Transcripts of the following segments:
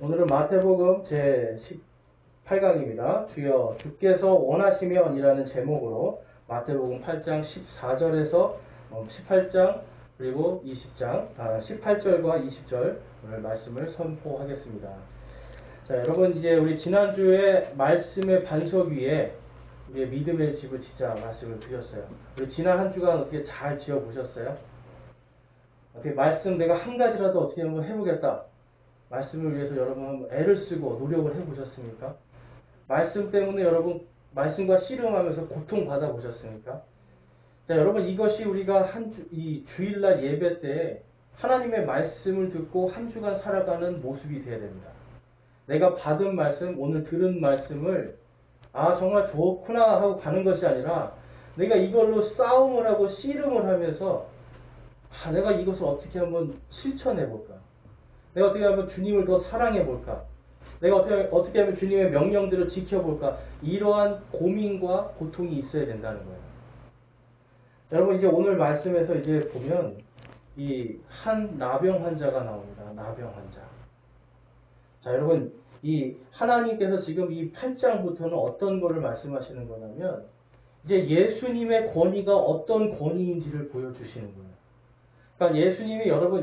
오늘은 마태복음 제 18강입니다. 주여 주께서 원하시면이라는 제목으로 마태복음 8장 14절에서 18장 그리고 20장 18절과 20절 오늘 말씀을 선포하겠습니다. 자, 여러분 이제 우리 지난주에 말씀의 반석 위에 우리의 믿음의 집을 짓자 말씀을 드렸어요. 우리 지난 한 주간 어떻게 잘 지어 보셨어요? 어떻게 말씀 내가 한 가지라도 어떻게 한번 해보겠다. 말씀을 위해서 여러분 한번 애를 쓰고 노력을 해보셨습니까? 말씀 때문에 여러분 말씀과 씨름하면서 고통받아 보셨습니까? 자, 여러분 이것이 우리가 이 주일날 예배 때 하나님의 말씀을 듣고 한 주간 살아가는 모습이 되어야 됩니다. 내가 받은 말씀, 오늘 들은 말씀을 정말 좋구나 하고 가는 것이 아니라 내가 이걸로 싸움을 하고 씨름을 하면서 내가 이것을 어떻게 한번 실천해 볼까? 내가 어떻게 하면 주님을 더 사랑해 볼까? 내가 어떻게 하면 주님의 명령들을 지켜볼까? 이러한 고민과 고통이 있어야 된다는 거예요. 여러분 이제 오늘 말씀에서 이제 보면 이 한 나병 환자가 나옵니다. 나병 환자. 자, 여러분 이 하나님께서 지금 이 8장부터는 어떤 거를 말씀하시는 거냐면 이제 예수님의 권위가 어떤 권위인지를 보여주시는 거예요. 그러니까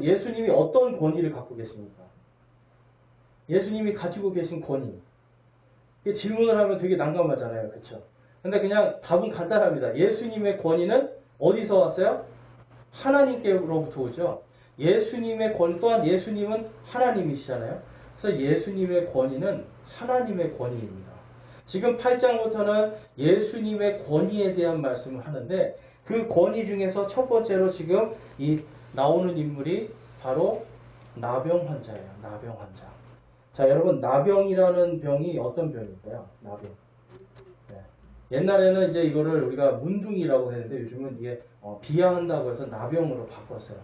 예수님이 어떤 권위를 갖고 계십니까? 예수님이 가지고 계신 권위. 질문을 하면 되게 난감하잖아요. 그렇죠? 근데 그냥 답은 간단합니다. 예수님의 권위는 어디서 왔어요? 하나님께로부터 오죠. 예수님의 권위 또한 예수님은 하나님이시잖아요. 그래서 예수님의 권위는 하나님의 권위입니다. 지금 8장부터는 예수님의 권위에 대한 말씀을 하는데 그 권위 중에서 첫 번째로 지금 이 나오는 인물이 바로 나병 환자예요. 나병 환자. 자, 여러분 나병이라는 병이 어떤 병일까요? 나병. 네. 옛날에는 이제 이거를 우리가 문둥이라고 했는데 요즘은 이게 비하한다고 해서 나병으로 바꿨어요.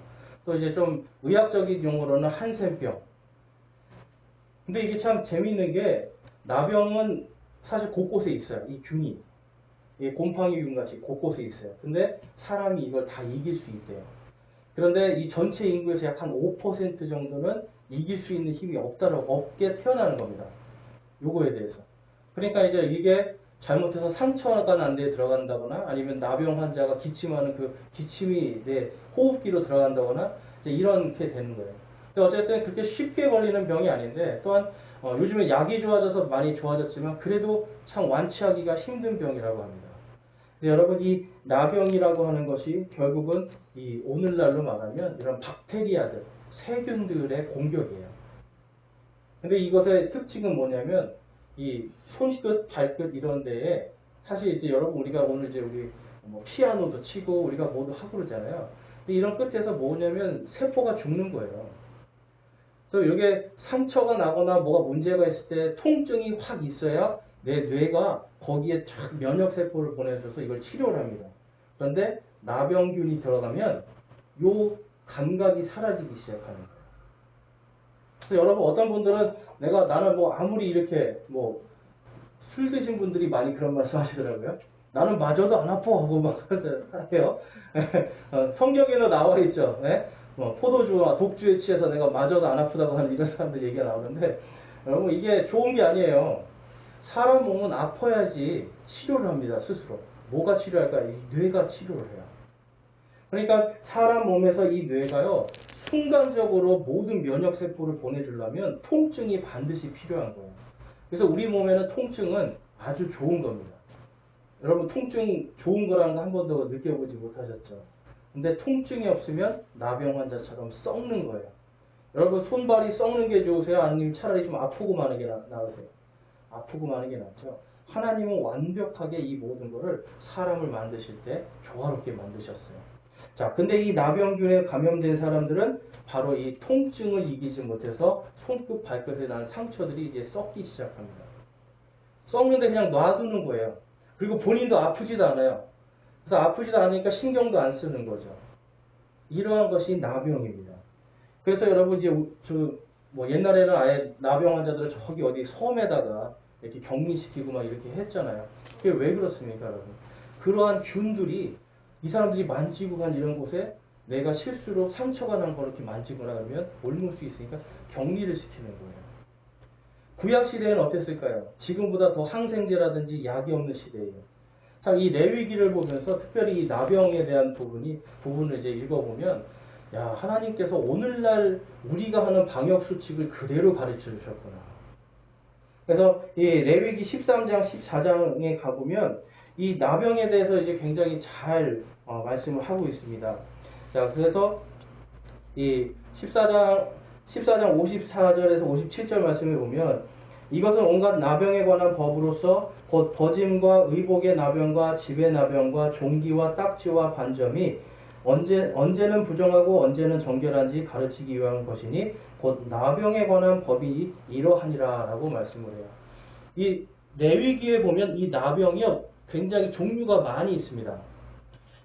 또 이제 좀 의학적인 용어로는 한센병. 근데 이게 참 재밌는 게 나병은 사실 곳곳에 있어요. 이 균이. 곰팡이균 같이 곳곳에 있어요. 근데 사람이 이걸 다 이길 수 있대요. 그런데 이 전체 인구에서 약 한 5% 정도는 이길 수 있는 힘이 없게 태어나는 겁니다. 요거에 대해서. 그러니까 이제 이게 잘못해서 상처가 난 데에 들어간다거나 아니면 나병 환자가 기침하는 그 기침이 내 호흡기로 들어간다거나 이제 이렇게 되는 거예요. 근데 어쨌든 그렇게 쉽게 걸리는 병이 아닌데 또한 요즘에 약이 좋아져서 많이 좋아졌지만 그래도 참 완치하기가 힘든 병이라고 합니다. 여러분 이 나병이라고 하는 것이 결국은 이 오늘날로 말하면 이런 박테리아들, 세균들의 공격이에요. 근데 이것의 특징은 뭐냐면 이 손끝, 발끝 이런 데에 사실 이제 여러분 우리가 오늘 이제 우리 피아노도 치고 우리가 모두 하고 그러잖아요. 근데 이런 끝에서 뭐냐면 세포가 죽는 거예요. 그래서 이게 상처가 나거나 뭐가 문제가 있을 때 통증이 확 있어야 내 뇌가 거기에 쫙 면역세포를 보내줘서 이걸 치료를 합니다. 그런데 나병균이 들어가면 요 감각이 사라지기 시작하는 거예요. 그래서 여러분 어떤 분들은 나는 뭐 아무리 이렇게 뭐 술 드신 분들이 많이 그런 말씀 하시더라고요. 나는 마저도 안 아파 하고 막 해요. 성경에도 나와 있죠. 네? 포도주와 독주에 취해서 내가 마저도 안 아프다고 하는 이런 사람들 얘기가 나오는데 여러분 이게 좋은 게 아니에요. 사람 몸은 아파야지 치료를 합니다. 스스로. 뭐가 치료할까? 이 뇌가 치료를 해요. 그러니까 사람 몸에서 이 뇌가요. 순간적으로 모든 면역세포를 보내주려면 통증이 반드시 필요한 거예요. 그래서 우리 몸에는 통증은 아주 좋은 겁니다. 여러분 통증 좋은 거라는 거 한 번도 느껴보지 못하셨죠? 근데 통증이 없으면 나병 환자처럼 썩는 거예요. 여러분 손발이 썩는 게 좋으세요? 아니면 차라리 좀 아프고 마는 게 나으세요? 아프고 마는 게 낫죠. 하나님은 완벽하게 이 모든 것을 사람을 만드실 때 조화롭게 만드셨어요. 자, 근데 이 나병균에 감염된 사람들은 바로 이 통증을 이기지 못해서 손끝, 발끝에 난 상처들이 이제 썩기 시작합니다. 썩는데 그냥 놔두는 거예요. 그리고 본인도 아프지도 않아요. 그래서 아프지도 않으니까 신경도 안 쓰는 거죠. 이러한 것이 나병입니다. 그래서 여러분 이제 옛날에는 아예 나병 환자들을 저기 어디 섬에다가 이렇게 격리시키고 막 이렇게 했잖아요. 그게 왜 그렇습니까, 여러분? 그러한 균들이 이 사람들이 만지고 간 이런 곳에 내가 실수로 상처가 난 걸 이렇게 만지거나 하면 옮을 수 있으니까 격리를 시키는 거예요. 구약 시대에는 어땠을까요? 지금보다 더 항생제라든지 약이 없는 시대예요. 참 이 레위기를 보면서 특별히 이 나병에 대한 부분을 이제 읽어보면 야, 하나님께서 오늘날 우리가 하는 방역 수칙을 그대로 가르쳐 주셨구나. 그래서 이 레위기 13장, 14장에 가보면 이 나병에 대해서 이제 굉장히 잘 말씀을 하고 있습니다. 자, 그래서 이 14장 54절에서 57절 말씀을 보면 이것은 온갖 나병에 관한 법으로서 곧 버짐과 의복의 나병과 집의 나병과 종기와 딱지와 반점이 언제는 부정하고 언제는 정결한지 가르치기 위한 것이니 곧 나병에 관한 법이 이러하니라 라고 말씀을 해요. 이 레위기에 보면 이 나병이요 굉장히 종류가 많이 있습니다.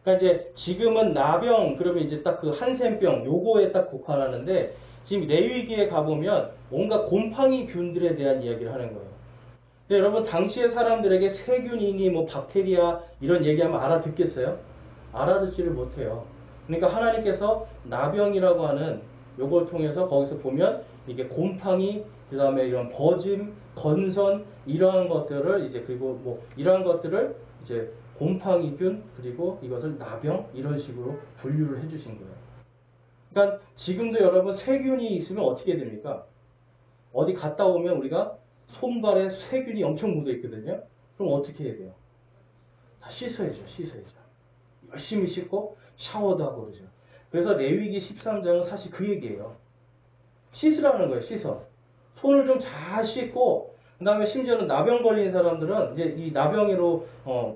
그러니까 이제 지금은 나병 그러면 이제 딱 그 한센병 요거에 딱 국한하는데 지금 레위기에 가보면 온갖 곰팡이균들에 대한 이야기를 하는 거예요. 근데 여러분 당시의 사람들에게 세균이니 뭐 박테리아 이런 얘기하면 알아듣겠어요? 알아듣지를 못해요. 그러니까 하나님께서 나병이라고 하는 요걸 통해서 거기서 보면 이게 곰팡이 그 다음에 이런 버짐, 건선 이러한 것들을 이제 그리고 뭐 이러한 것들을 이제 곰팡이균 그리고 이것을 나병 이런 식으로 분류를 해주신 거예요. 그러니까 지금도 여러분 세균이 있으면 어떻게 됩니까? 어디 갔다 오면 우리가 손발에 세균이 엄청 묻어 있거든요. 그럼 어떻게 해야 돼요? 다 씻어야죠. 열심히 씻고 샤워도 하고 그러죠. 그래서 레위기 13장은 사실 그 얘기예요. 씻으라는 거예요. 씻어. 손을 좀 잘 씻고 그 다음에 심지어는 나병 걸린 사람들은 이제 이 나병으로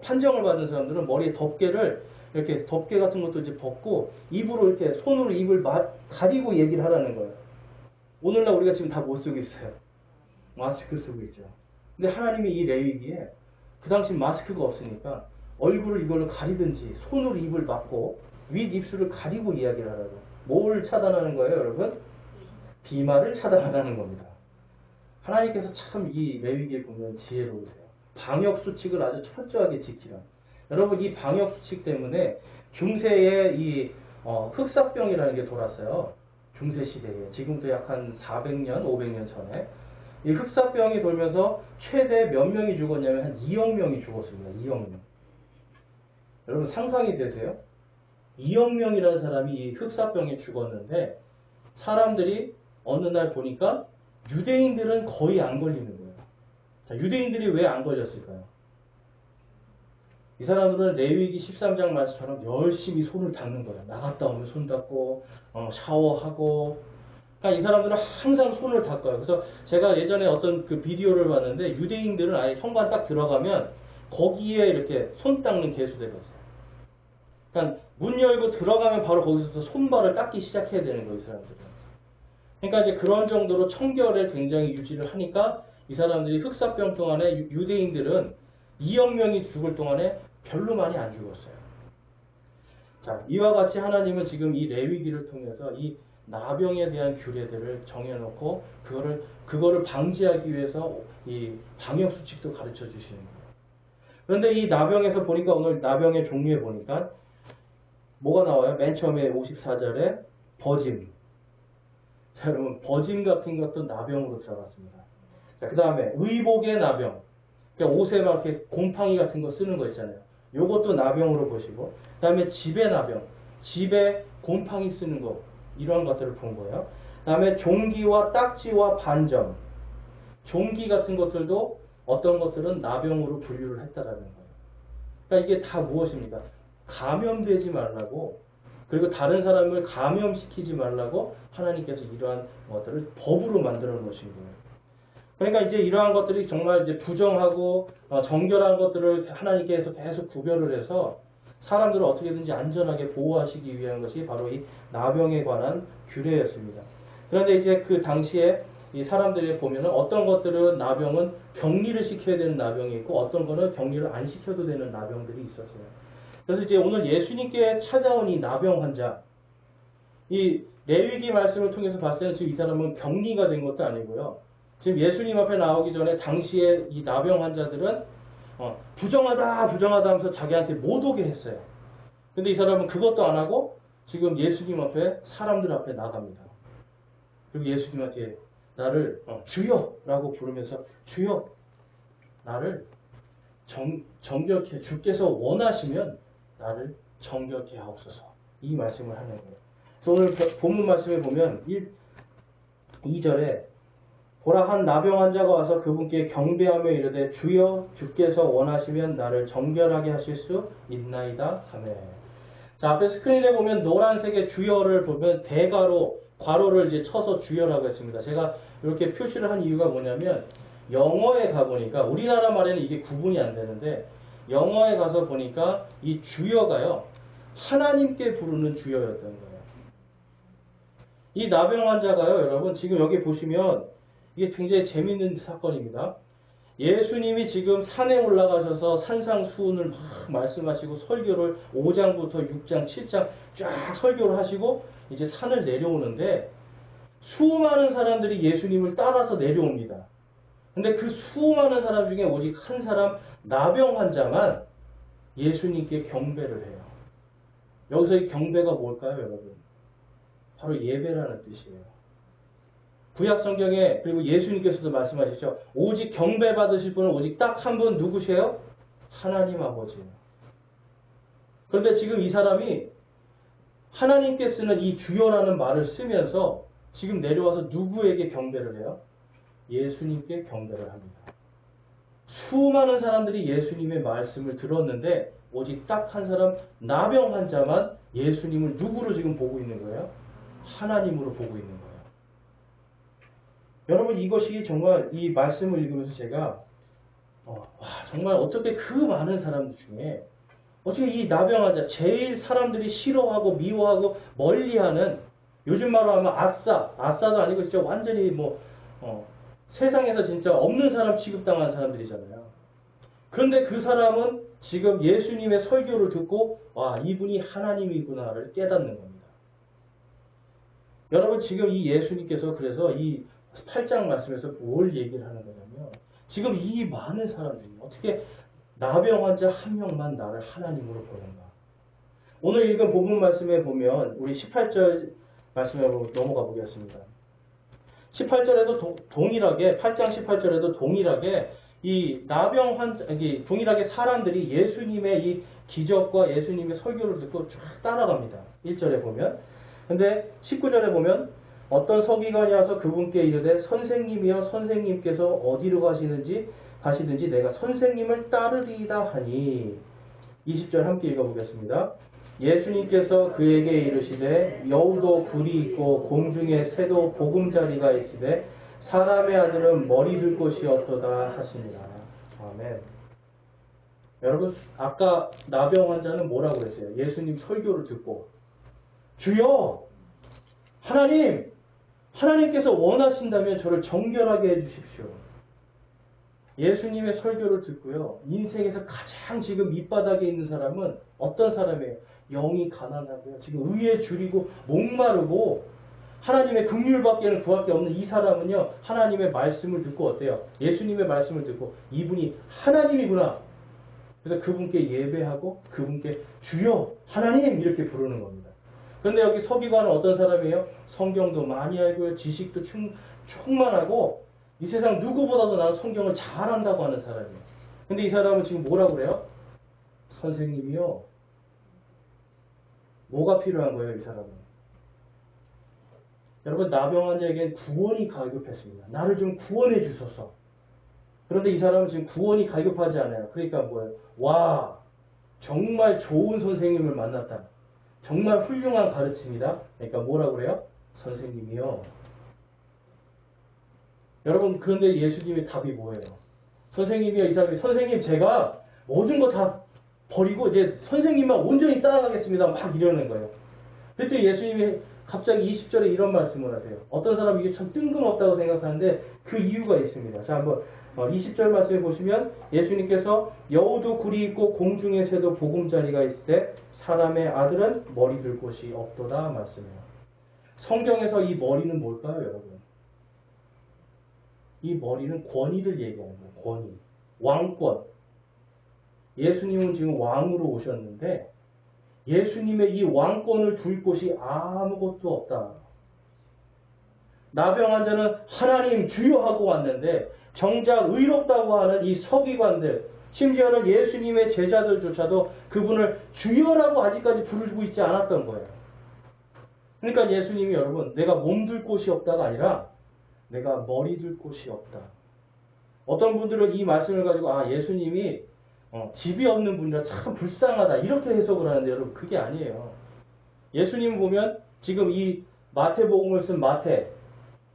판정을 받은 사람들은 머리에 덮개를 이렇게 덮개 같은 것도 이제 벗고 입으로 이렇게 손으로 입을 가리고 얘기를 하라는 거예요. 오늘날 우리가 지금 다 못 쓰고 있어요. 마스크 쓰고 있죠. 근데 하나님이 이 레위기에 그 당시 마스크가 없으니까 얼굴을 이걸로 가리든지 손으로 입을 막고 윗 입술을 가리고 이야기를 하라고. 뭘 차단하는 거예요, 여러분? 비말을 차단하라는 겁니다. 하나님께서 참 이 레위기에 보면 지혜로우세요. 방역 수칙을 아주 철저하게 지키라. 여러분 이 방역 수칙 때문에 중세에 이 흑사병이라는 게 돌았어요. 중세 시대에 지금부터 약 한 400년, 500년 전에 이 흑사병이 돌면서 최대 몇 명이 죽었냐면 한 2억 명이 죽었습니다. 2억 명. 여러분 상상이 되세요? 2억 명이라는 사람이 이 흑사병에 죽었는데 사람들이 어느 날 보니까 유대인들은 거의 안 걸리는 거예요. 자, 유대인들이 왜 안 걸렸을까요? 이 사람들은 레위기 13장 말씀처럼 열심히 손을 닦는 거예요. 나갔다 오면 손 닦고 샤워하고. 그러니까 이 사람들은 항상 손을 닦아요. 그래서 제가 예전에 어떤 그 비디오를 봤는데 유대인들은 아예 현관 딱 들어가면 거기에 이렇게 손 닦는 개수대가 있어요. 그러니까 문 열고 들어가면 바로 거기서부터 손발을 닦기 시작해야 되는 거예요. 이 사람들은. 그러니까 이제 그런 정도로 청결을 굉장히 유지를 하니까 이 사람들이 흑사병 동안에 유대인들은 2억 명이 죽을 동안에 별로 많이 안 죽었어요. 자, 이와 같이 하나님은 지금 이 레위기를 통해서 이 나병에 대한 규례들을 정해놓고 그거를 방지하기 위해서 이 방역 수칙도 가르쳐 주시는 거예요. 그런데 이 나병에서 보니까 오늘 나병의 종류에 보니까 뭐가 나와요? 맨 처음에 54절에 버짐. 자, 여러분 버짐 같은 것도 나병으로 들어갔습니다. 자, 그 다음에 의복의 나병. 그러니까 옷에 막 이렇게 곰팡이 같은 거 쓰는 거 있잖아요. 요것도 나병으로 보시고, 그 다음에 집의 나병, 집에 곰팡이 쓰는 거, 이러한 것들을 본 거예요. 그 다음에 종기와 딱지와 반점, 종기 같은 것들도 어떤 것들은 나병으로 분류를 했다라는 거예요. 그러니까 이게 다 무엇입니까? 감염되지 말라고, 그리고 다른 사람을 감염시키지 말라고 하나님께서 이러한 것들을 법으로 만들어 놓으신 거예요. 그러니까 이제 이러한 것들이 정말 이제 부정하고 정결한 것들을 하나님께서 계속 구별을 해서 사람들을 어떻게든지 안전하게 보호하시기 위한 것이 바로 이 나병에 관한 규례였습니다. 그런데 이제 그 당시에 이 사람들이 보면은 어떤 것들은 나병은 격리를 시켜야 되는 나병이 있고 어떤 거는 격리를 안 시켜도 되는 나병들이 있었어요. 그래서 이제 오늘 예수님께 찾아온 이 나병 환자, 이 레위기 말씀을 통해서 봤을 때는 지금 이 사람은 격리가 된 것도 아니고요. 지금 예수님 앞에 나오기 전에 당시에 이 나병 환자들은 부정하다 하면서 자기한테 못 오게 했어요. 근데 이 사람은 그것도 안 하고 지금 예수님 앞에 사람들 앞에 나갑니다. 그리고 예수님한테 나를 주여라고 부르면서 주여 나를 정결케 주께서 원하시면 나를 정결케 하옵소서 이 말씀을 하는 거예요. 그래서 오늘 본문 말씀에 보면 2절에 보라 한 나병 환자가 와서 그분께 경배하며 이르되 주여 주께서 원하시면 나를 정결하게 하실 수 있나이다 하매. 자, 앞에 스크린에 보면 노란색의 주여를 보면 대가로 괄호를 이제 쳐서 주여라고 했습니다. 제가 이렇게 표시를 한 이유가 뭐냐면 영어에 가보니까 우리나라 말에는 이게 구분이 안 되는데 영어에 가서 보니까 이 주여가요 하나님께 부르는 주여였던 거예요. 이 나병 환자가요 여러분 지금 여기 보시면 이게 굉장히 재밌는 사건입니다. 예수님이 지금 산에 올라가셔서 산상수훈을 막 말씀하시고 설교를 5장부터 6장, 7장 쫙 설교를 하시고 이제 산을 내려오는데 수많은 사람들이 예수님을 따라서 내려옵니다. 근데 그 수많은 사람 중에 오직 한 사람 나병 환자만 예수님께 경배를 해요. 여기서 이 경배가 뭘까요, 여러분? 바로 예배라는 뜻이에요. 구약 성경에 그리고 예수님께서도 말씀하시죠. 오직 경배 받으실 분은 오직 딱 한 분 누구세요? 하나님 아버지예요. 그런데 지금 이 사람이 하나님께 쓰는 이 주여라는 말을 쓰면서 지금 내려와서 누구에게 경배를 해요? 예수님께 경배를 합니다. 수많은 사람들이 예수님의 말씀을 들었는데 오직 딱 한 사람 나병 환자만 예수님을 누구로 지금 보고 있는 거예요? 하나님으로 보고 있는 거예요. 여러분 이것이 정말 이 말씀을 읽으면서 제가 정말 어떻게 그 많은 사람들 중에 어떻게 이 나병 환자 제일 사람들이 싫어하고 미워하고 멀리하는 요즘 말로 하면 아싸도 아니고 진짜 완전히 세상에서 진짜 없는 사람 취급당한 사람들이잖아요. 그런데 그 사람은 지금 예수님의 설교를 듣고 와 이분이 하나님이구나를 깨닫는 겁니다. 여러분 지금 이 예수님께서 그래서 이 8장 말씀에서 뭘 얘기를 하는 거냐면 지금 이 많은 사람들이 어떻게 나병 환자 한 명만 나를 하나님으로 보는가. 오늘 읽은 본문 말씀에 보면 우리 18절 말씀에 넘어가 보겠습니다. 18절에도 동일하게 8장 18절에도 동일하게 이 나병 환자 동일하게 사람들이 예수님의 이 기적과 예수님의 설교를 듣고 쫙 따라갑니다. 1절에 보면 근데 19절에 보면 어떤 서기관이 와서 그분께 이르되 선생님이여 선생님께서 어디로 가시든지 내가 선생님을 따르리이다 하니 20절 함께 읽어보겠습니다. 예수님께서 그에게 이르시되 여우도 굴이 있고 공중에 새도 보금자리가 있으되 사람의 아들은 머리 들 곳이 없도다 하시니라. 아멘. 여러분 아까 나병 환자는 뭐라고 했어요? 예수님 설교를 듣고 주여 하나님께서 원하신다면 저를 정결하게 해주십시오. 예수님의 설교를 듣고요. 인생에서 가장 지금 밑바닥에 있는 사람은 어떤 사람이에요? 영이 가난하고요. 지금 의에 줄이고 목마르고 하나님의 긍휼밖에는 구할 게 없는 이 사람은요. 하나님의 말씀을 듣고 어때요? 예수님의 말씀을 듣고 이분이 하나님이구나. 그래서 그분께 예배하고 그분께 주여 하나님 이렇게 부르는 겁니다. 그런데 여기 서기관은 어떤 사람이에요? 성경도 많이 알고요. 지식도 충만하고 이 세상 누구보다도 나는 성경을 잘한다고 하는 사람이에요. 근데 이 사람은 지금 뭐라고 그래요? 선생님이요. 뭐가 필요한 거예요, 이 사람은? 여러분, 나병 환자에겐 구원이 갈급했습니다. 나를 좀 구원해 주소서. 그런데 이 사람은 지금 구원이 갈급하지 않아요. 그러니까 뭐예요? 와, 정말 좋은 선생님을 만났다. 정말 훌륭한 가르침이다. 그러니까 뭐라고 그래요? 선생님이요. 여러분 그런데 예수님의 답이 뭐예요? 선생님이요. 이 사람이 선생님 제가 모든 거 다 버리고 이제 선생님만 온전히 따라가겠습니다. 막 이러는 거예요. 그때 예수님이 갑자기 20절에 이런 말씀을 하세요. 어떤 사람이 이게 참 뜬금없다고 생각하는데 그 이유가 있습니다. 자 한번 20절 말씀에 보시면 예수님께서 여우도 굴이 있고 공중의 새도 보금자리가 있을 때 사람의 아들은 머리 들 곳이 없도다 말씀이에요. 성경에서 이 머리는 뭘까요, 여러분? 이 머리는 권위를 얘기하는 거예요. 권위. 왕권. 예수님은 지금 왕으로 오셨는데 예수님의 이 왕권을 둘 곳이 아무것도 없다. 나병 환자는 하나님 주여 하고 왔는데 정작 의롭다고 하는 이 서기관들, 심지어는 예수님의 제자들조차도 그분을 주여라고 아직까지 부르고 있지 않았던 거예요. 그러니까 예수님이 여러분, 내가 몸둘 곳이 없다가 아니라 내가 머리 둘 곳이 없다. 어떤 분들은 이 말씀을 가지고 예수님이 집이 없는 분이라 참 불쌍하다 이렇게 해석을 하는데 여러분 그게 아니에요. 예수님 보면 지금 이 마태복음을 쓴 마태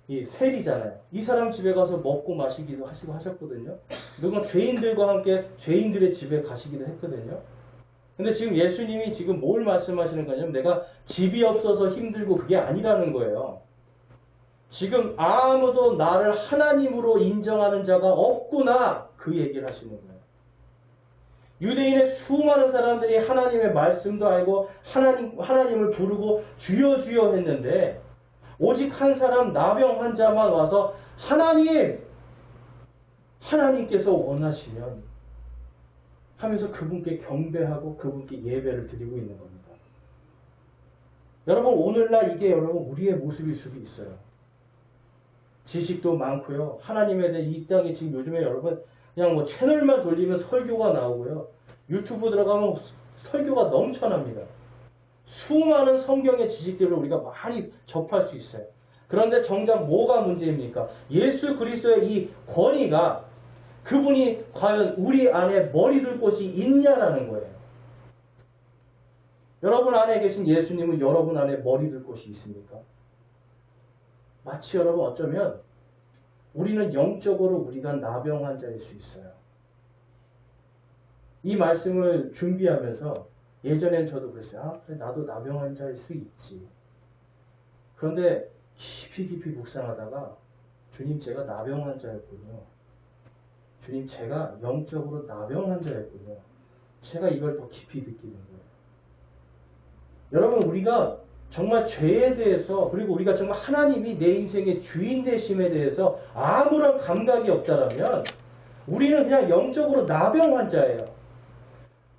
이 세리잖아요. 이 사람 집에 가서 먹고 마시기도 하시고 하셨거든요. 누군 죄인들과 함께 죄인들의 집에 가시기도 했거든요. 근데 지금 예수님이 지금 뭘 말씀하시는 거냐면 내가 집이 없어서 힘들고 그게 아니라는 거예요. 지금 아무도 나를 하나님으로 인정하는 자가 없구나 그 얘기를 하시는 거예요. 유대인의 수많은 사람들이 하나님의 말씀도 알고 하나님을 부르고 주여 주여 했는데 오직 한 사람 나병 환자만 와서 하나님께서 원하시면 하면서 그분께 경배하고 그분께 예배를 드리고 있는 겁니다. 여러분 오늘날 이게 여러분 우리의 모습일 수도 있어요. 지식도 많고요. 하나님에 대해 이 땅에 지금 요즘에 여러분 그냥 뭐 채널만 돌리면 설교가 나오고요. 유튜브 들어가면 설교가 넘쳐납니다. 수많은 성경의 지식들을 우리가 많이 접할 수 있어요. 그런데 정작 뭐가 문제입니까? 예수 그리스도의 이 권위가 그분이 과연 우리 안에 머리 둘 곳이 있냐라는 거예요. 여러분 안에 계신 예수님은 여러분 안에 머리 둘 곳이 있습니까? 마치 여러분 어쩌면 우리는 영적으로 우리가 나병 환자일 수 있어요. 이 말씀을 준비하면서 예전엔 저도 그랬어요. 그래, 나도 나병 환자일 수 있지. 그런데 깊이 묵상하다가 주님 제가 나병 환자였군요. 주님 제가 영적으로 나병 환자였군요. 제가 이걸 더 깊이 느끼는 거예요. 여러분 우리가 정말 죄에 대해서 그리고 우리가 정말 하나님이 내 인생의 주인 되심에 대해서 아무런 감각이 없다라면 우리는 그냥 영적으로 나병 환자예요.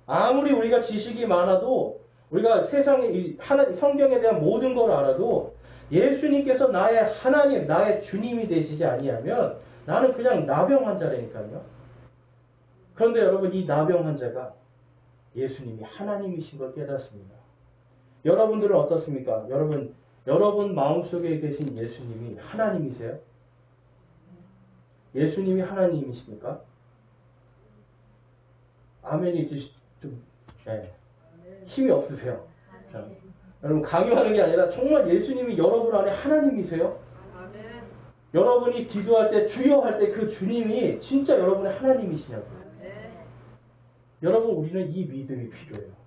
아무리 우리가 지식이 많아도 우리가 세상에 성경에 대한 모든 걸 알아도 예수님께서 나의 하나님, 나의 주님이 되시지 아니하면 나는 그냥 나병 환자라니까요. 그런데 여러분 이 나병 환자가 예수님이 하나님이신 걸 깨닫습니다. 여러분들은 어떻습니까? 여러분 마음속에 계신 예수님이 하나님이세요? 예수님이 하나님이십니까? 아멘이 좀 힘이 없으세요. 자, 여러분 강요하는 게 아니라 정말 예수님이 여러분 안에 하나님이세요? 여러분이 기도할 때 주여 할 때 그 주님이 진짜 여러분의 하나님이시냐고요. 여러분 우리는 이 믿음이 필요해요.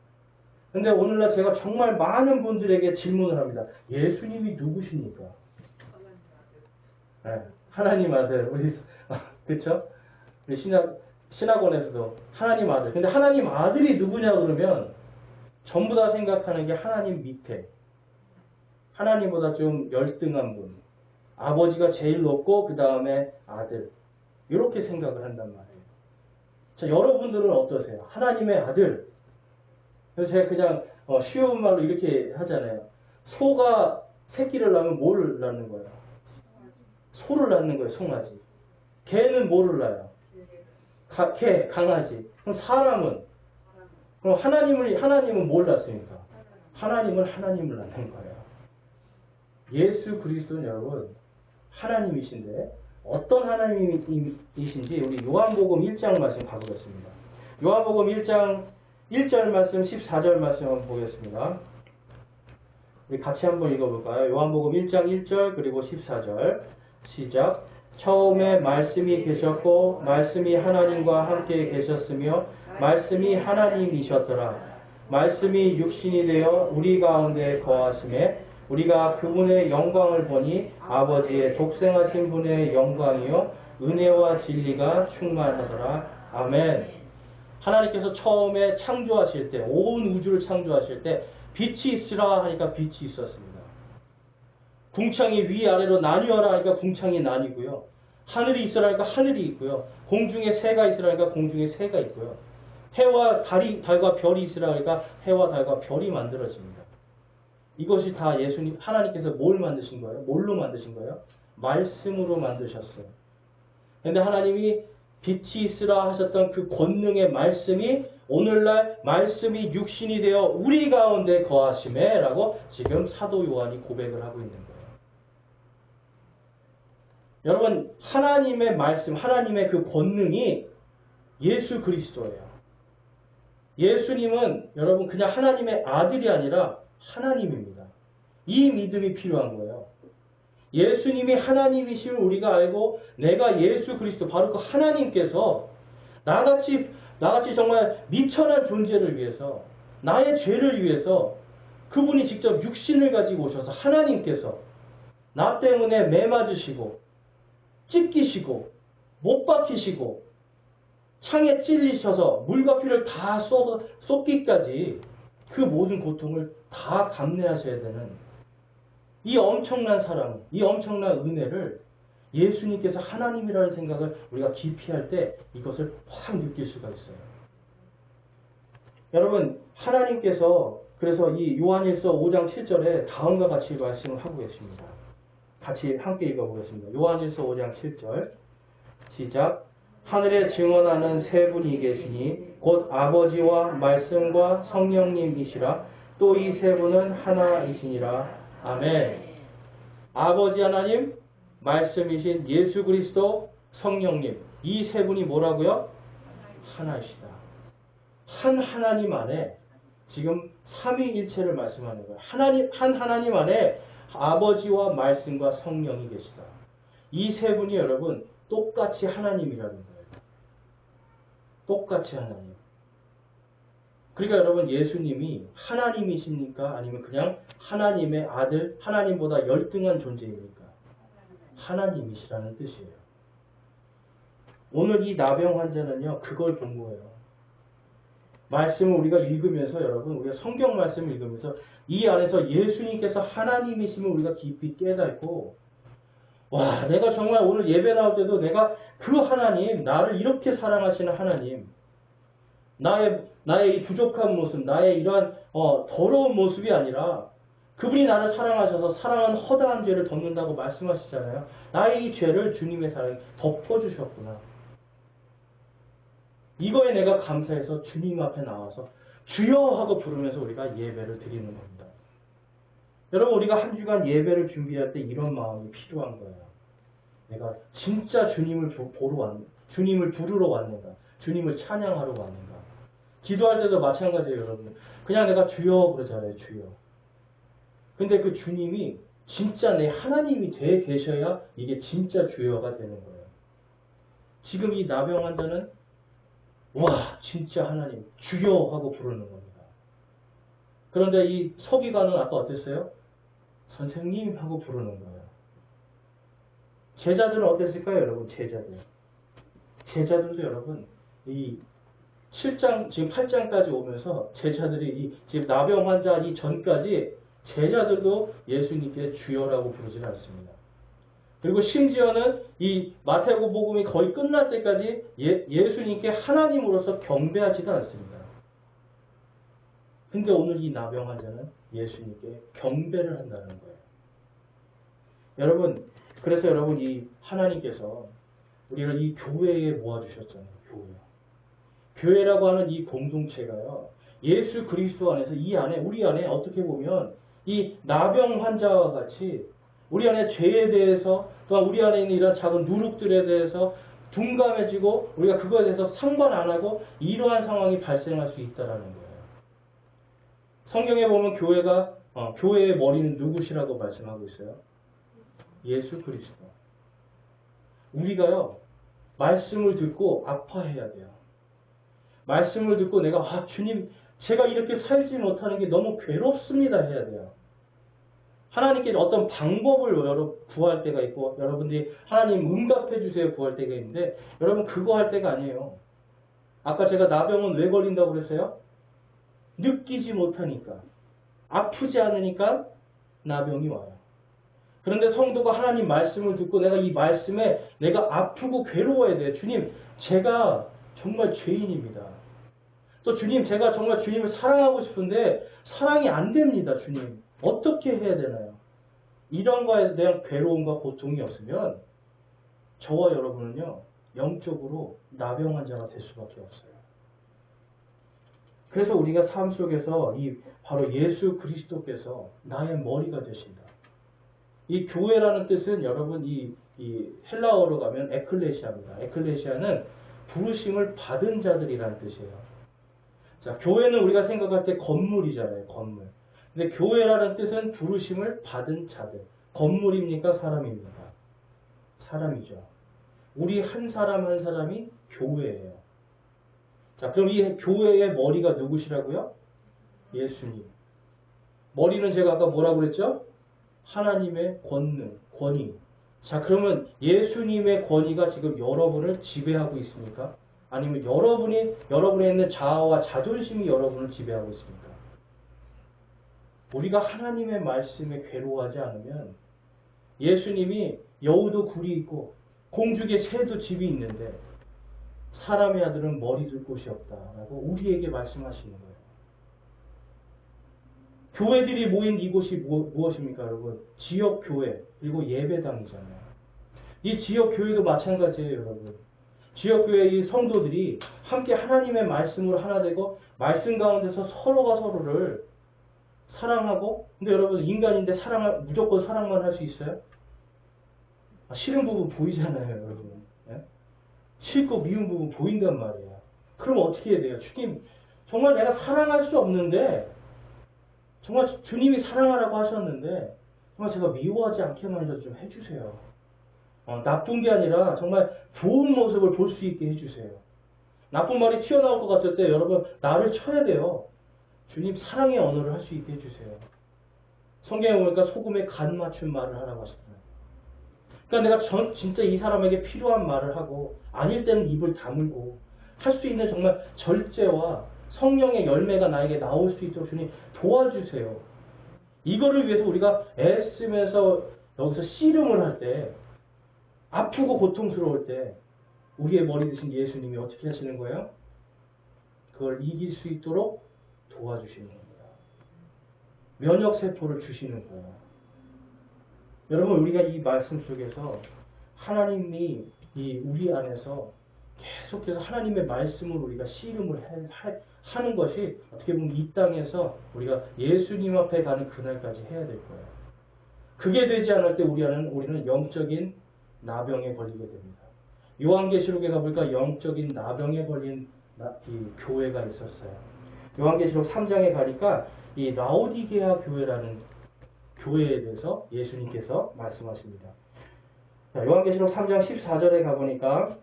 근데 오늘날 제가 정말 많은 분들에게 질문을 합니다. 예수님이 누구십니까? 하나님 아들. 그쵸? 우리 신학원에서도 하나님 아들. 근데 하나님 아들이 누구냐 그러면 전부 다 생각하는 게 하나님 밑에. 하나님보다 좀 열등한 분. 아버지가 제일 높고 그 다음에 아들. 이렇게 생각을 한단 말이에요. 자, 여러분들은 어떠세요? 하나님의 아들. 그래서 제가 그냥 쉬운 말로 이렇게 하잖아요. 소가 새끼를 낳으면 뭐를 낳는 거예요? 소를 낳는 거예요. 송아지. 개는 뭐를 낳아요? 개, 강아지. 그럼 사람은? 그럼 하나님은 뭘 낳습니까? 하나님을 낳는 거예요. 예수 그리스도는 여러분 하나님이신데 어떤 하나님이신지 우리 요한복음 1장 말씀 가보겠습니다. 요한복음 1장 1절 말씀 14절 말씀 한번 보겠습니다. 우리 같이 한번 읽어볼까요? 요한복음 1장 1절 그리고 14절 시작. 처음에 말씀이 계셨고 말씀이 하나님과 함께 계셨으며 말씀이 하나님이셨더라. 말씀이 육신이 되어 우리 가운데 거하심에 우리가 그분의 영광을 보니 아버지의 독생하신 분의 영광이요 은혜와 진리가 충만하더라. 아멘. 하나님께서 처음에 창조하실 때, 온 우주를 창조하실 때 빛이 있으라 하니까 빛이 있었습니다. 궁창이 위아래로 나뉘어라 하니까 궁창이 나뉘고요. 하늘이 있으라 하니까 하늘이 있고요. 공중에 새가 있으라 하니까 공중에 새가 있고요. 해와 달과 별이 있으라 하니까 해와 달과 별이 만들어집니다. 이것이 다 예수님, 하나님께서 뭘 만드신 거예요? 뭘로 만드신 거예요? 말씀으로 만드셨어요. 근데 하나님이 빛이 있으라 하셨던 그 권능의 말씀이 오늘날 말씀이 육신이 되어 우리 가운데 거하심에 라고 지금 사도 요한이 고백을 하고 있는 거예요. 여러분, 하나님의 말씀, 하나님의 그 권능이 예수 그리스도예요. 예수님은 여러분 그냥 하나님의 아들이 아니라 하나님입니다. 이 믿음이 필요한 거예요. 예수님이 하나님이심을 우리가 알고 내가 예수 그리스도 바로 그 하나님께서 나같이 정말 미천한 존재를 위해서 나의 죄를 위해서 그분이 직접 육신을 가지고 오셔서 하나님께서 나 때문에 매 맞으시고 찢기시고 못 박히시고 창에 찔리셔서 물과 피를 다 쏟기까지 그 모든 고통을 다 감내하셔야 되는 이 엄청난 사랑, 이 엄청난 은혜를 예수님께서 하나님이라는 생각을 우리가 깊이 할 때 이것을 확 느낄 수가 있어요. 여러분, 하나님께서 그래서 이 요한일서 5장 7절에 다음과 같이 말씀을 하고 계십니다. 같이 함께 읽어보겠습니다. 요한일서 5장 7절 시작. 하늘에 증언하는 세 분이 계시니 곧 아버지와 말씀과 성령님이시라. 또 이 세 분은 하나이시니라. 아멘. 아버지 하나님, 말씀이신 예수 그리스도, 성령님, 이 세 분이 뭐라고요? 하나이시다. 한 하나님 안에 지금 삼위일체를 말씀하는 거예요. 한 하나님 안에 아버지와 말씀과 성령이 계시다. 이 세 분이 여러분 똑같이 하나님이라는 거예요. 똑같이 하나님. 그러니까 여러분 예수님이 하나님이십니까? 아니면 그냥 하나님의 아들, 하나님보다 열등한 존재입니까? 하나님이시라는 뜻이에요. 오늘 이 나병 환자는요, 그걸 본 거예요. 말씀을 우리가 읽으면서 여러분, 우리가 성경 말씀을 읽으면서 이 안에서 예수님께서 하나님이심을 우리가 깊이 깨닫고, 와, 내가 정말 오늘 예배 나올 때도 내가 그 하나님, 나를 이렇게 사랑하시는 하나님, 나의 이 부족한 모습, 나의 이러한 더러운 모습이 아니라 그분이 나를 사랑하셔서 사랑은 허다한 죄를 덮는다고 말씀하시잖아요. 나의 이 죄를 주님의 사랑이 덮어주셨구나. 이거에 내가 감사해서 주님 앞에 나와서 주여 하고 부르면서 우리가 예배를 드리는 겁니다. 여러분, 우리가 한 주간 예배를 준비할 때 이런 마음이 필요한 거예요. 내가 진짜 주님을 부르러 왔는가? 주님을 찬양하러 왔는가? 기도할 때도 마찬가지예요, 여러분. 그냥 내가 주여 그러잖아요, 주여. 근데 그 주님이 진짜 내 하나님이 돼 계셔야 이게 진짜 주여가 되는 거예요. 지금 이 나병 환자는 와, 진짜 하나님, 주여 하고 부르는 겁니다. 그런데 이 서기관은 아까 어땠어요? 선생님 하고 부르는 거예요. 제자들은 어땠을까요, 여러분? 제자들도 여러분, 이 7장, 지금 8장까지 오면서 제자들이 지금 나병 환자 이 전까지 제자들도 예수님께 주여라고 부르지는 않습니다. 그리고 심지어는 이 마태복음 복음이 거의 끝날 때까지 예수님께 하나님으로서 경배하지도 않습니다. 근데 오늘 이 나병 환자는 예수님께 경배를 한다는 거예요. 여러분, 그래서 여러분 이 하나님께서 우리를 이 교회에 모아주셨잖아요. 교회라고 하는 이 공동체가요. 예수 그리스도 안에서 이 안에 우리 안에 어떻게 보면 이 나병 환자와 같이 우리 안에 죄에 대해서 또한 우리 안에 있는 이런 작은 누룩들에 대해서 둔감해지고 우리가 그거에 대해서 상관 안 하고 이러한 상황이 발생할 수 있다라는 거예요. 성경에 보면 교회의 머리는 누구시라고 말씀하고 있어요? 예수 그리스도. 우리가요, 말씀을 듣고 아파해야 돼요. 말씀을 듣고 내가 주님, 제가 이렇게 살지 못하는 게 너무 괴롭습니다 해야 돼요. 하나님께 어떤 방법을 구할 때가 있고 여러분들이 하나님 응답해 주세요 구할 때가 있는데 여러분 그거 할 때가 아니에요. 아까 제가 나병은 왜 걸린다고 그랬어요? 느끼지 못하니까, 아프지 않으니까 나병이 와요. 그런데 성도가 하나님 말씀을 듣고 내가 이 말씀에 내가 아프고 괴로워야 돼요. 주님, 제가 정말 죄인입니다. 또 주님, 제가 정말 주님을 사랑하고 싶은데 사랑이 안 됩니다. 주님, 어떻게 해야 되나요? 이런 거에 대한 괴로움과 고통이 없으면 저와 여러분은요, 영적으로 나병 환자가 될 수밖에 없어요. 그래서 우리가 삶 속에서 바로 예수 그리스도께서 나의 머리가 되신다. 이 교회라는 뜻은 여러분 이 헬라어로 가면 에클레시아입니다. 에클레시아는 부르심을 받은 자들이라는 뜻이에요. 자, 교회는 우리가 생각할 때 건물이잖아요. 건물. 근데 교회라는 뜻은 부르심을 받은 자들. 건물입니까? 사람입니까? 사람이죠. 우리 한 사람 한 사람이 교회예요. 자, 그럼 이 교회의 머리가 누구시라고요? 예수님. 머리는 제가 아까 뭐라고 그랬죠? 하나님의 권능, 권위. 자, 그러면 예수님의 권위가 지금 여러분을 지배하고 있습니까? 아니면 여러분에 있는 자아와 자존심이 여러분을 지배하고 있습니까? 우리가 하나님의 말씀에 괴로워하지 않으면 예수님이 여우도 굴이 있고 공중에 새도 집이 있는데 사람의 아들은 머리 둘 곳이 없다라고 우리에게 말씀하시는 거예요. 교회들이 모인 이곳이 무엇입니까, 여러분? 지역교회, 그리고 예배당이잖아요. 이 지역교회도 마찬가지예요, 여러분. 지역교회 이 성도들이 함께 하나님의 말씀으로 하나 되고 말씀 가운데서 서로가 서로를 사랑하고, 근데 여러분 인간인데 무조건 사랑만 할 수 있어요? 싫은 부분 보이잖아요, 여러분. 예? 싫고 미운 부분 보인단 말이에요. 그럼 어떻게 해야 돼요? 주님, 정말 내가 사랑할 수 없는데, 정말 주님이 사랑하라고 하셨는데, 정말 제가 미워하지 않게만이라도 좀 해주세요. 나쁜 게 아니라 정말 좋은 모습을 볼 수 있게 해주세요. 나쁜 말이 튀어나올 것 같을 때 여러분 나를 쳐야 돼요. 주님 사랑의 언어를 할 수 있게 해주세요. 성경에 보니까 소금에 간 맞춘 말을 하라고 하시잖아요. 그러니까 내가 진짜 이 사람에게 필요한 말을 하고 아닐 때는 입을 다물고 할 수 있는 정말 절제와 성령의 열매가 나에게 나올 수 있도록 주님 도와주세요. 이거를 위해서 우리가 애쓰면서 여기서 씨름을 할 때 아프고 고통스러울 때 우리의 머리 드신 예수님이 어떻게 하시는 거예요? 그걸 이길 수 있도록 도와주시는 겁니다. 면역세포를 주시는 거예요. 여러분 우리가 이 말씀 속에서 하나님이 우리 안에서 계속해서 하나님의 말씀으로 우리가 씨름을 하는 것이 어떻게 보면 이 땅에서 우리가 예수님 앞에 가는 그날까지 해야 될 거예요. 그게 되지 않을 때 우리는 영적인 나병에 걸리게 됩니다. 요한계시록에 가보니까 영적인 나병에 걸린 이 교회가 있었어요. 요한계시록 3장에 가니까 이 라오디게아 교회라는 교회에 대해서 예수님께서 말씀하십니다. 자, 요한계시록 3장 14절에 가보니까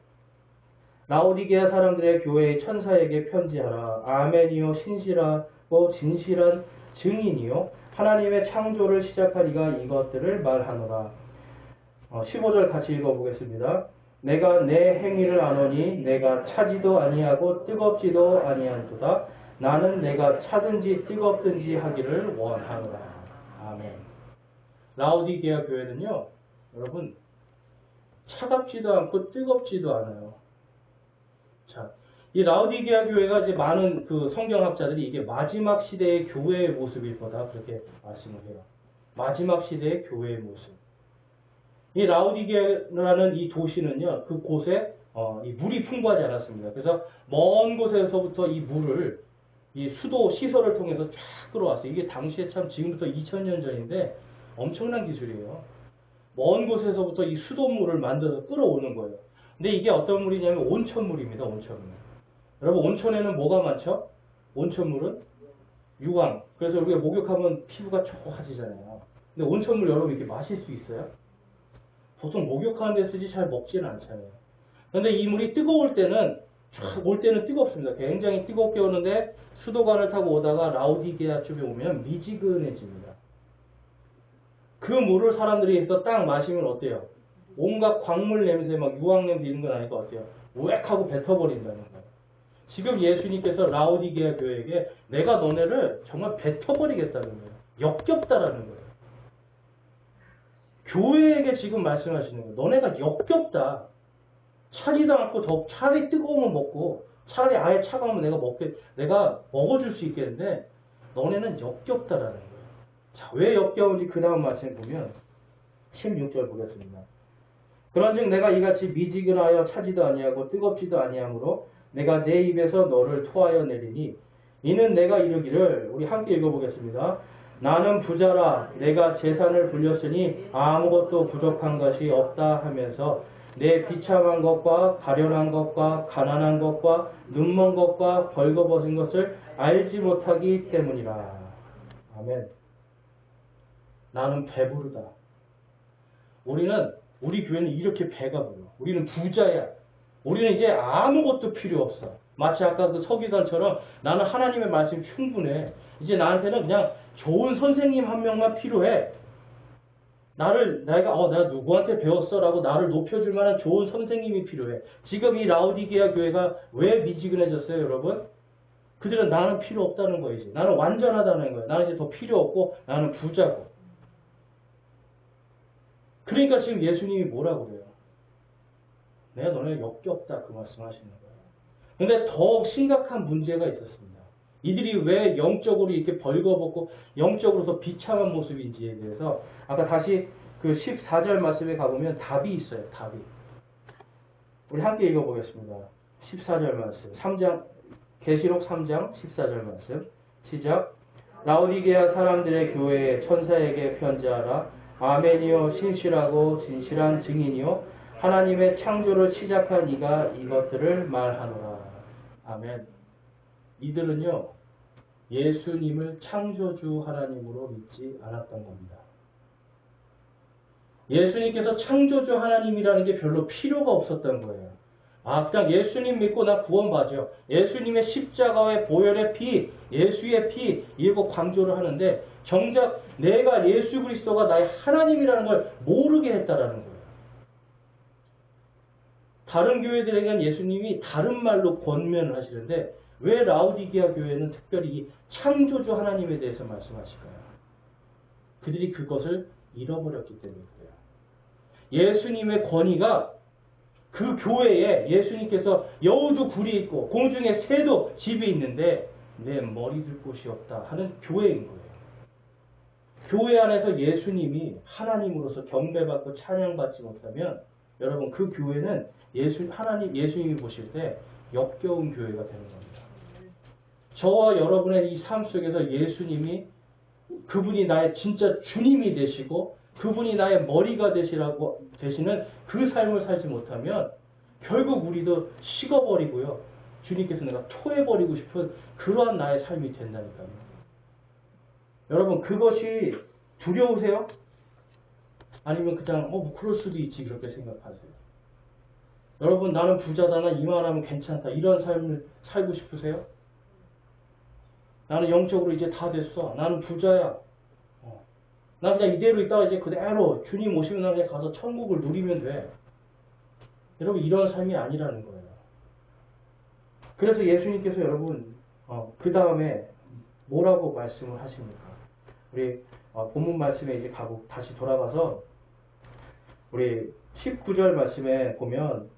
라오디게아 사람들의 교회의 천사에게 편지하라. 아멘이요 신실하고 진실한 증인이요 하나님의 창조를 시작한 이가 이것들을 말하노라. 15절 같이 읽어보겠습니다. 내가 내 행위를 아노니 내가 차지도 아니하고 뜨겁지도 아니한도다. 나는 내가 차든지 뜨겁든지 하기를 원하노라. 아멘. 라오디게아 교회는요, 여러분 차갑지도 않고 뜨겁지도 않아요. 자, 이 라오디게아 교회가 이제 많은 그 성경학자들이 이게 마지막 시대의 교회의 모습일 거다 그렇게 말씀을 해요. 마지막 시대의 교회의 모습. 이 라오디게아라는 이 도시는요, 그 곳에 이 물이 풍부하지 않았습니다. 그래서 먼 곳에서부터 이 물을 이 수도 시설을 통해서 쫙 끌어왔어요. 이게 당시에 참 지금부터 2000년 전인데 엄청난 기술이에요. 먼 곳에서부터 이 수돗물을 만들어서 끌어오는 거예요. 근데 이게 어떤 물이냐면 온천물입니다. 온천물. 여러분 온천에는 뭐가 많죠? 온천물은 유황. 그래서 우리가 목욕하면 피부가 촉촉해지잖아요. 근데 온천물 여러분 이렇게 마실 수 있어요? 보통 목욕하는 데 쓰지 잘 먹지는 않잖아요. 그런데 이 물이 뜨거울 때는 쫙 올 때는 뜨겁습니다. 굉장히 뜨겁게 오는데 수도관을 타고 오다가 라오디게아 쪽에 오면 미지근해집니다. 그 물을 사람들이 해서 딱 마시면 어때요? 온갖 광물 냄새, 막 유황 냄새 이런 건 아니까 어때요? 우웩하고 뱉어버린다는 거예요. 지금 예수님께서 라오디게아 교회에게 내가 너네를 정말 뱉어버리겠다는 거예요. 역겹다라는 거예요. 교회에게 지금 말씀하시는 거예요. 너네가 역겹다. 차지도 않고 차라리 뜨거우면 먹고 차라리 아예 차가우면 내가 먹어줄 수 있겠는데 너네는 역겹다라는 거예요. 자, 왜 역겨운지 그 다음 말씀에 보면 16절 보겠습니다. 그런즉 내가 이같이 미지근하여 차지도 아니하고 뜨겁지도 아니하므로 내가 내 입에서 너를 토하여 내리니 이는 내가 이르기를 우리 함께 읽어보겠습니다. 나는 부자라 내가 재산을 불렸으니 아무것도 부족한 것이 없다 하면서 내 비참한 것과 가련한 것과 가난한 것과 눈먼 것과 벌거벗은 것을 알지 못하기 때문이라. 아멘. 나는 배부르다. 우리 교회는 이렇게 배가 불러. 우리는 부자야. 우리는 이제 아무것도 필요 없어. 마치 아까 그 서기관처럼 나는 하나님의 말씀이 충분해. 이제 나한테는 그냥 좋은 선생님 한 명만 필요해. 내가 누구한테 배웠어? 라고 나를 높여줄 만한 좋은 선생님이 필요해. 지금 이 라오디게아 교회가 왜 미지근해졌어요, 여러분? 그들은 나는 필요 없다는 거예요, 이제. 나는 완전하다는 거예요. 나는 이제 더 필요 없고, 나는 부자고. 그러니까 지금 예수님이 뭐라고 그래요? 내가 너네 역겹다, 그 말씀 하시는 거예요. 근데 더욱 심각한 문제가 있었습니다. 이들이 왜 영적으로 이렇게 벌거벗고 영적으로 더 비참한 모습인지에 대해서 아까 다시 그 14절 말씀에 가보면 답이 있어요. 답이. 우리 함께 읽어보겠습니다. 14절 말씀. 계시록 3장 14절 말씀. 시작. 라오디게아 사람들의 교회의 천사에게 편지하라. 아멘이요 신실하고 진실한 증인이요 하나님의 창조를 시작한 이가 이것들을 말하노라. 아멘. 이들은요, 예수님을 창조주 하나님으로 믿지 않았던 겁니다. 예수님께서 창조주 하나님이라는 게 별로 필요가 없었던 거예요. 그냥 예수님 믿고 나 구원받죠. 예수님의 십자가의 보혈의 피, 예수의 피, 이거 강조를 하는데 정작 내가 예수 그리스도가 나의 하나님이라는 걸 모르게 했다라는 거예요. 다른 교회들에게는 예수님이 다른 말로 권면을 하시는데 왜 라오디게아 교회는 특별히 이 창조주 하나님에 대해서 말씀하실까요? 그들이 그것을 잃어버렸기 때문에 그래요. 예수님의 권위가 그 교회에 예수님께서 여우도 굴이 있고 공중에 새도 집이 있는데 내 머리 들 곳이 없다 하는 교회인 거예요. 교회 안에서 예수님이 하나님으로서 경배받고 찬양받지 못하면 여러분 그 교회는 예수님이 보실 때 역겨운 교회가 되는 겁니다. 저와 여러분의 이 삶 속에서 예수님이 그분이 나의 진짜 주님이 되시고 그분이 나의 머리가 되시는 그 삶을 살지 못하면 결국 우리도 식어버리고요. 주님께서 내가 토해버리고 싶은 그러한 나의 삶이 된다니까요. 여러분 그것이 두려우세요? 아니면 그냥 뭐 그럴 수도 있지 그렇게 생각하세요? 여러분 나는 부자다 나 이만하면 괜찮다 이런 삶을 살고 싶으세요? 나는 영적으로 이제 다 됐어. 나는 부자야. 나 그냥 이대로 있다가 이제 그대로 주님 오시면 나 그냥 가서 천국을 누리면 돼. 여러분 이런 삶이 아니라는 거예요. 그래서 예수님께서 여러분 그 다음에 뭐라고 말씀을 하십니까? 우리 본문 말씀에 이제 다시 돌아가서 우리 19절 말씀에 보면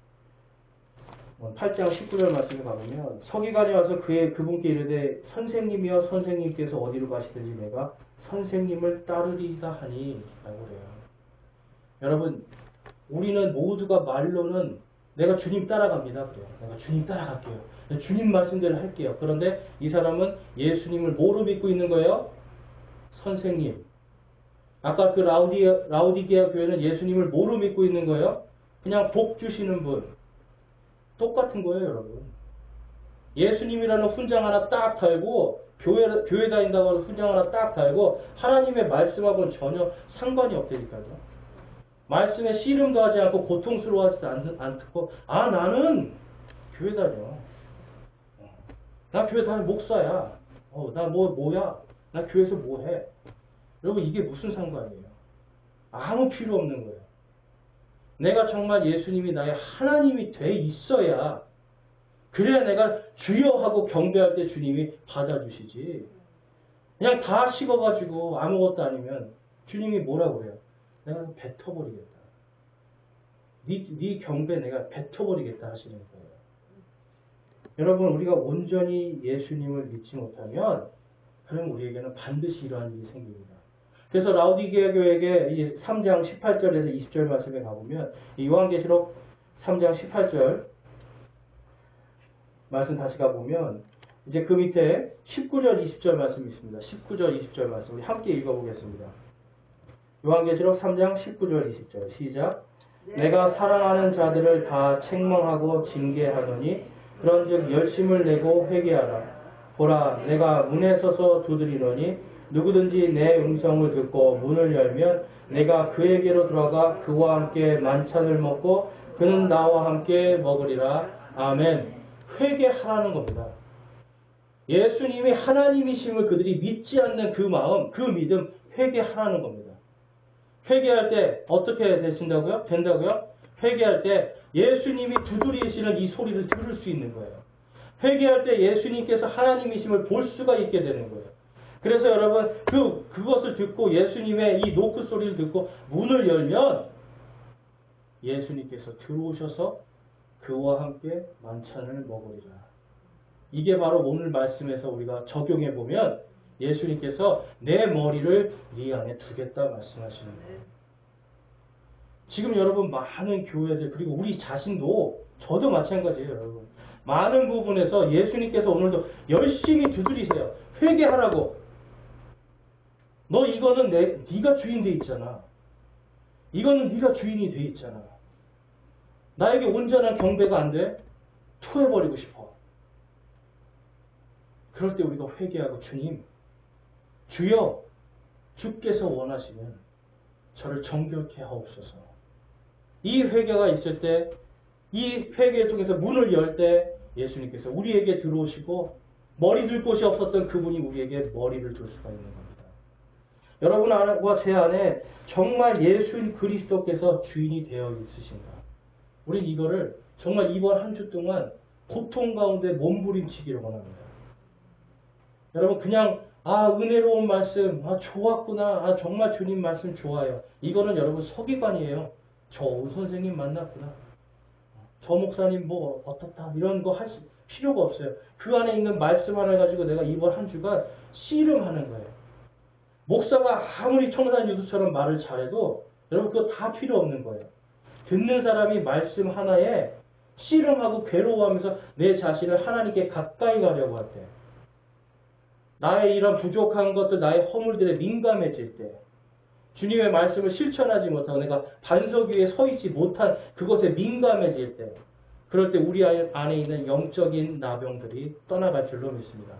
8장 19절 말씀에 가보면 서기관이 와서 그분께 이르되 선생님이여 선생님께서 어디로 가시든지 내가 선생님을 따르리이다 하니 라고 그래요. 여러분 우리는 모두가 말로는 내가 주님 따라갑니다. 그래요. 내가 주님 따라갈게요. 주님 말씀대로 할게요. 그런데 이 사람은 예수님을 뭐로 믿고 있는 거예요? 선생님. 아까 그 라오디게아 교회는 예수님을 뭐로 믿고 있는 거예요? 그냥 복 주시는 분. 똑같은 거예요, 여러분. 예수님이라는 훈장 하나 딱 달고 교회 다닌다고 하는 훈장 하나 딱 달고 하나님의 말씀하고는 전혀 상관이 없다니까요. 말씀에 씨름도 하지 않고 고통스러워하지도 않고 나는 교회 다녀. 나 교회 다니는 목사야. 나 뭐야? 나 교회에서 뭐 해? 여러분 이게 무슨 상관이에요? 아무 필요 없는 거예요. 내가 정말 예수님이 나의 하나님이 돼 있어야 그래야 내가 주여 하고 경배할 때 주님이 받아주시지. 그냥 다 식어가지고 아무것도 아니면 주님이 뭐라고 해요? 내가 뱉어버리겠다. 네 경배 내가 뱉어버리겠다 하시는 거예요. 여러분 우리가 온전히 예수님을 믿지 못하면 그럼 우리에게는 반드시 이러한 일이 생깁니다. 그래서 라우디게아 교회에게 이 3장 18절에서 20절 말씀에 가보면 이 요한계시록 3장 18절 말씀 다시 가보면 이제 그 밑에 19절 20절 말씀이 있습니다. 19절 20절 말씀 우리 함께 읽어보겠습니다. 요한계시록 3장 19절 20절 시작. 내가 사랑하는 자들을 다 책망하고 징계하노니 그런즉 열심을 내고 회개하라. 보라 내가 문에 서서 두드리노니 누구든지 내 음성을 듣고 문을 열면 내가 그에게로 들어가 그와 함께 만찬을 먹고 그는 나와 함께 먹으리라. 아멘. 회개하라는 겁니다. 예수님이 하나님이심을 그들이 믿지 않는 그 마음, 그 믿음 회개하라는 겁니다. 회개할 때 어떻게 되신다고요? 된다고요? 회개할 때 예수님이 두드리시는 이 소리를 들을 수 있는 거예요. 회개할 때 예수님께서 하나님이심을 볼 수가 있게 되는 거예요. 그래서 여러분 그것을 듣고 예수님의 이 노크 소리를 듣고 문을 열면 예수님께서 들어오셔서 그와 함께 만찬을 먹으리라. 이게 바로 오늘 말씀에서 우리가 적용해 보면 예수님께서 내 머리를 네 안에 두겠다 말씀하시는 거예요. 지금 여러분 많은 교회들 그리고 우리 자신도 저도 마찬가지예요. 여러분 많은 부분에서 예수님께서 오늘도 열심히 두드리세요. 회개하라고. 너 이거는 네가 주인 돼 있잖아. 이거는 네가 주인이 돼 있잖아. 나에게 온전한 경배가 안 돼? 토해버리고 싶어. 그럴 때 우리가 회개하고 주님, 주여, 주께서 원하시면 저를 정결케 하옵소서. 이 회개가 있을 때, 이 회개를 통해서 문을 열 때 예수님께서 우리에게 들어오시고 머리 둘 곳이 없었던 그분이 우리에게 머리를 둘 수가 있는 겁니다. 여러분과 제 안에 정말 예수 그리스도께서 주인이 되어 있으신가? 우린 이거를 정말 이번 한 주 동안 고통 가운데 몸부림치기를 원합니다. 여러분 그냥 은혜로운 말씀 좋았구나 정말 주님 말씀 좋아요. 이거는 여러분 서기관이에요. 저 선생님 만났구나. 저 목사님 뭐 어떻다 이런 거 할 필요가 없어요. 그 안에 있는 말씀 하나 가지고 내가 이번 한 주간 씨름하는 거예요. 목사가 아무리 청산 유수처럼 말을 잘해도 여러분 그거 다 필요 없는 거예요. 듣는 사람이 말씀 하나에 씨름하고 괴로워하면서 내 자신을 하나님께 가까이 가려고 할 때, 나의 이런 부족한 것들, 나의 허물들에 민감해질 때, 주님의 말씀을 실천하지 못하고 내가 반석 위에 서 있지 못한 그것에 민감해질 때, 그럴 때 우리 안에 있는 영적인 나병들이 떠나갈 줄로 믿습니다.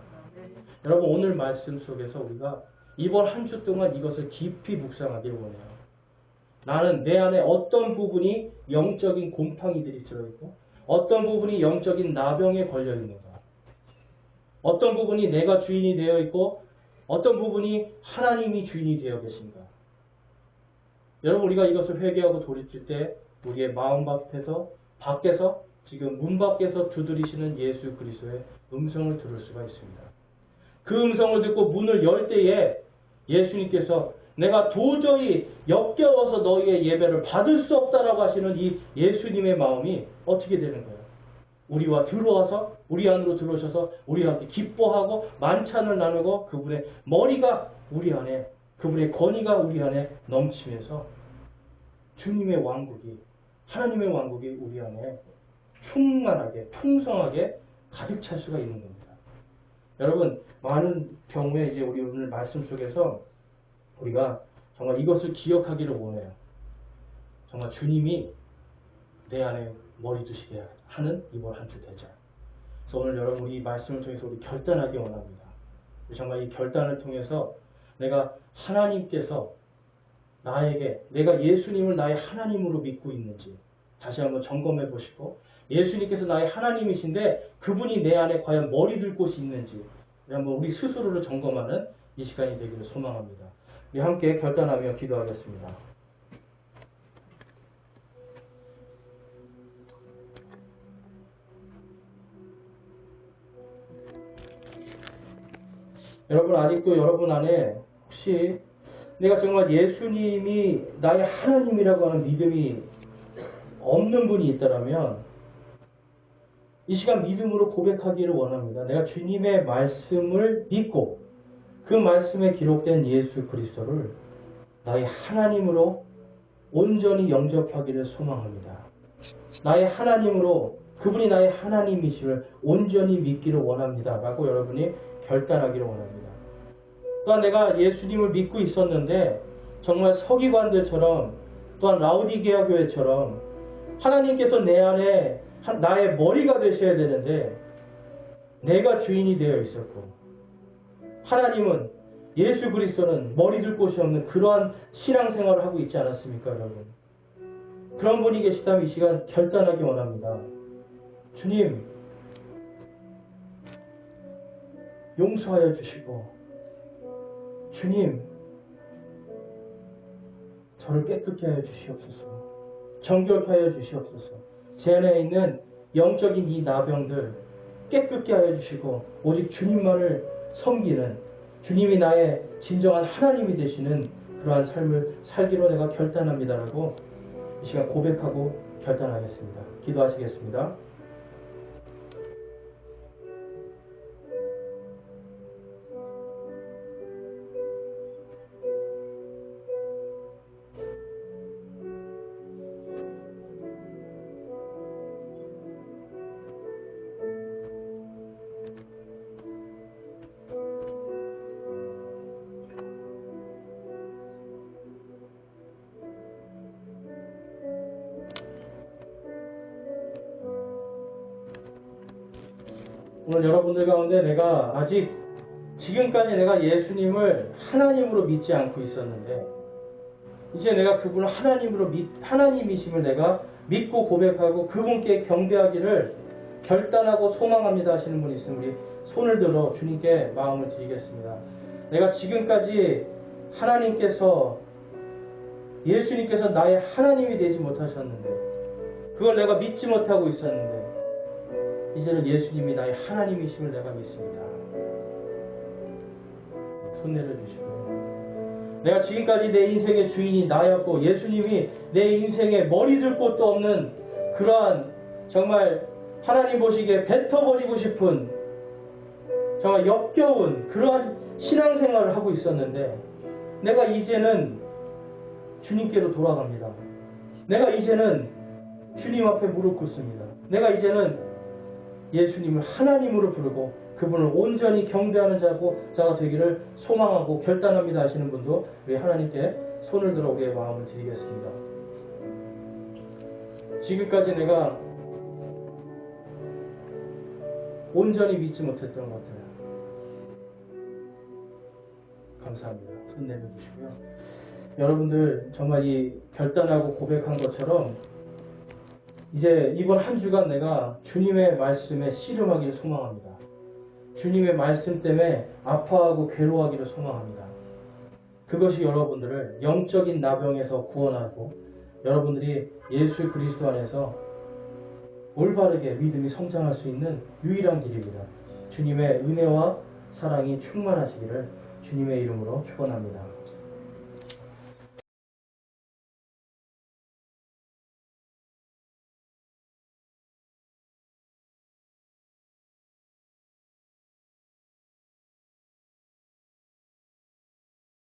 여러분 오늘 말씀 속에서 우리가 이번 한 주 동안 이것을 깊이 묵상하길 원해요. 나는 내 안에 어떤 부분이 영적인 곰팡이들이 들어있고 어떤 부분이 영적인 나병에 걸려 있는가, 어떤 부분이 내가 주인이 되어 있고 어떤 부분이 하나님이 주인이 되어 계신가. 여러분 우리가 이것을 회개하고 돌이킬 때 우리의 마음 밖에서 지금 문 밖에서 두드리시는 예수 그리스도의 음성을 들을 수가 있습니다. 그 음성을 듣고 문을 열 때에 예수님께서 내가 도저히 역겨워서 너희의 예배를 받을 수 없다라고 하시는 이 예수님의 마음이 어떻게 되는 거예요? 우리와 들어와서 우리 안으로 들어오셔서 우리와 함께 기뻐하고 만찬을 나누고 그분의 머리가 우리 안에, 그분의 권위가 우리 안에 넘치면서 주님의 왕국이, 하나님의 왕국이 우리 안에 충만하게 풍성하게 가득 찰 수가 있는 겁니다. 여러분 많은 경우에 이제 우리 오늘 말씀 속에서 우리가 정말 이것을 기억하기를 원해요. 정말 주님이 내 안에 머리 두시게 하는 이번 한 주 되자. 그래서 오늘 여러분 우리 말씀을 통해서 우리 결단하기 원합니다. 정말 이 결단을 통해서 내가 하나님께서 나에게, 내가 예수님을 나의 하나님으로 믿고 있는지 다시 한번 점검해 보시고, 예수님께서 나의 하나님이신데 그분이 내 안에 과연 머리 둘 곳이 있는지 한번 우리 스스로를 점검하는 이 시간이 되기를 소망합니다. 우리 함께 결단하며 기도하겠습니다. 여러분 아직도 여러분 안에 혹시 내가 정말 예수님이 나의 하나님이라고 하는 믿음이 없는 분이 있다면 이 시간 믿음으로 고백하기를 원합니다. 내가 주님의 말씀을 믿고 그 말씀에 기록된 예수 그리스도를 나의 하나님으로 온전히 영접하기를 소망합니다. 나의 하나님으로 그분이 나의 하나님이심을 온전히 믿기를 원합니다. 라고 여러분이 결단하기를 원합니다. 또한 내가 예수님을 믿고 있었는데 정말 서기관들처럼 또한 라오디게아 교회처럼 하나님께서 내 안에 나의 머리가 되셔야 되는데 내가 주인이 되어 있었고 하나님은 예수 그리스도는 머리 들 곳이 없는 그러한 신앙생활을 하고 있지 않았습니까, 여러분? 그런 분이 계시다면 이 시간 결단하기 원합니다. 주님, 용서하여 주시고 주님, 저를 깨끗게 하여 주시옵소서. 정결케 하여 주시옵소서. 제 안에 있는 영적인 이 나병들 깨끗게 하여 주시고 오직 주님만을 섬기는 주님이 나의 진정한 하나님이 되시는 그러한 삶을 살기로 내가 결단합니다라고 이 시간 고백하고 결단하겠습니다. 기도하시겠습니다. 오늘 여러분들 가운데 내가 아직 지금까지 내가 예수님을 하나님으로 믿지 않고 있었는데 이제 내가 그분을 하나님이심을 내가 믿고 고백하고 그분께 경배하기를 결단하고 소망합니다 하시는 분이 있으면 우리 손을 들어 주님께 마음을 드리겠습니다. 내가 지금까지 예수님께서 나의 하나님이 되지 못하셨는데 그걸 내가 믿지 못하고 있었는데 이제는 예수님이 나의 하나님이심을 내가 믿습니다. 손 내려주시고 내가 지금까지 내 인생의 주인이 나였고 예수님이 내 인생에 머리 들 곳도 없는 그러한 정말 하나님 보시기에 뱉어버리고 싶은 정말 역겨운 그러한 신앙생활을 하고 있었는데 내가 이제는 주님께로 돌아갑니다. 내가 이제는 주님 앞에 무릎 꿇습니다. 내가 이제는 예수님을 하나님으로 부르고 그분을 온전히 경배하는 자가 되기를 소망하고 결단합니다 하시는 분도 우리 하나님께 손을 들어 우리의 마음을 드리겠습니다. 지금까지 내가 온전히 믿지 못했던 것들 감사합니다. 손 내려주시고요. 여러분들 정말 이 결단하고 고백한 것처럼 이제 이번 한 주간 내가 주님의 말씀에 씨름하기를 소망합니다. 주님의 말씀 때문에 아파하고 괴로워하기를 소망합니다. 그것이 여러분들을 영적인 나병에서 구원하고 여러분들이 예수 그리스도 안에서 올바르게 믿음이 성장할 수 있는 유일한 길입니다. 주님의 은혜와 사랑이 충만하시기를 주님의 이름으로 축원합니다.